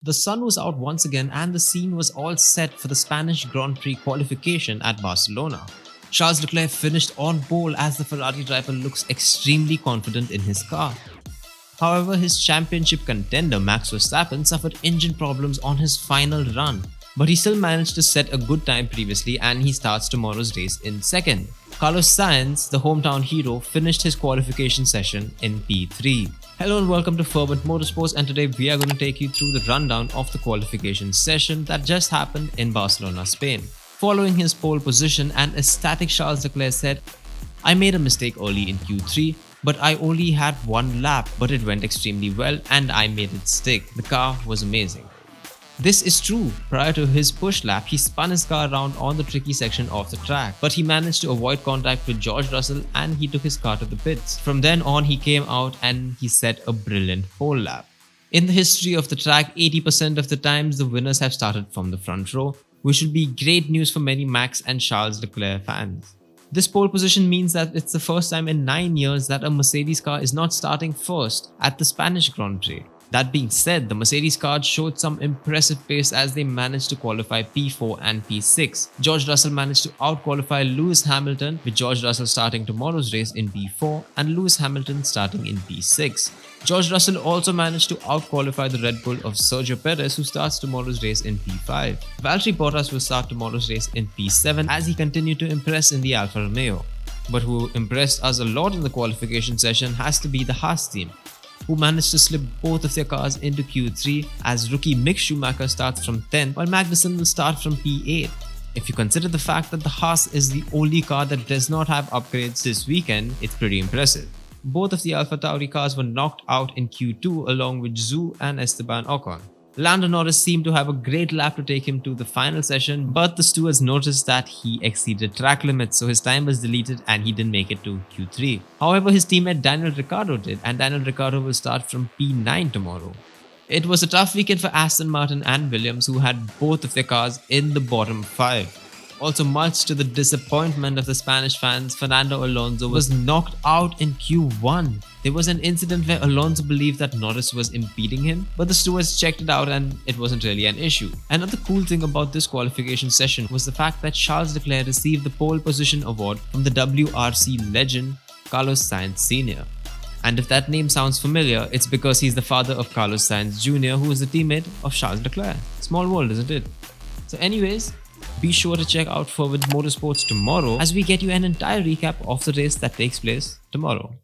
The sun was out once again and the scene was all set for the Spanish Grand Prix qualification at Barcelona. Charles Leclerc finished on pole as the Ferrari driver looks extremely confident in his car. However, his championship contender Max Verstappen suffered engine problems on his final run, but he still managed to set a good time previously and he starts tomorrow's race in second. Carlos Sainz, the hometown hero, finished his qualification session in P3. Hello and welcome to Fervent Motorsports, and today we are going to take you through the rundown of the qualification session that just happened in Barcelona, Spain. Following his pole position, an ecstatic Charles Leclerc said, "I made a mistake early in Q3, but I only had one lap, but it went extremely well and I made it stick. The car was amazing." This is true. Prior to his push lap, he spun his car around on the tricky section of the track, but he managed to avoid contact with George Russell and he took his car to the pits. From then on, he came out and he set a brilliant pole lap. In the history of the track, 80% of the times the winners have started from the front row, which will be great news for many Max and Charles Leclerc fans. This pole position means that it's the first time in 9 years that a Mercedes car is not starting first at the Spanish Grand Prix. That being said, the Mercedes car showed some impressive pace as they managed to qualify P4 and P6. George Russell managed to out-qualify Lewis Hamilton, with George Russell starting tomorrow's race in P4 and Lewis Hamilton starting in P6. George Russell also managed to out-qualify the Red Bull of Sergio Perez, who starts tomorrow's race in P5. Valtteri Bottas will start tomorrow's race in P7 as he continued to impress in the Alfa Romeo. But who impressed us a lot in the qualification session has to be the Haas team, who managed to slip both of their cars into Q3 as rookie Mick Schumacher starts from 10th while Magnussen will start from P8. If you consider the fact that the Haas is the only car that does not have upgrades this weekend, it's pretty impressive. Both of the AlphaTauri cars were knocked out in Q2 along with Zhou and Esteban Ocon. Lando Norris seemed to have a great lap to take him to the final session, but the stewards noticed that he exceeded track limits, so his time was deleted and he didn't make it to Q3. However, his teammate Daniel Ricciardo did, and Daniel Ricciardo will start from P9 tomorrow. It was a tough weekend for Aston Martin and Williams, who had both of their cars in the bottom 5. Also, much to the disappointment of the Spanish fans, Fernando Alonso was knocked out in Q1. There was an incident where Alonso believed that Norris was impeding him, but the stewards checked it out and it wasn't really an issue. Another cool thing about this qualification session was the fact that Charles Leclerc received the pole position award from the WRC legend Carlos Sainz Sr. And if that name sounds familiar, it's because he's the father of Carlos Sainz Jr., who is the teammate of Charles Leclerc. Small world, isn't it? So anyways, be sure to check out Fervent Motorsports tomorrow as we get you an entire recap of the race that takes place tomorrow.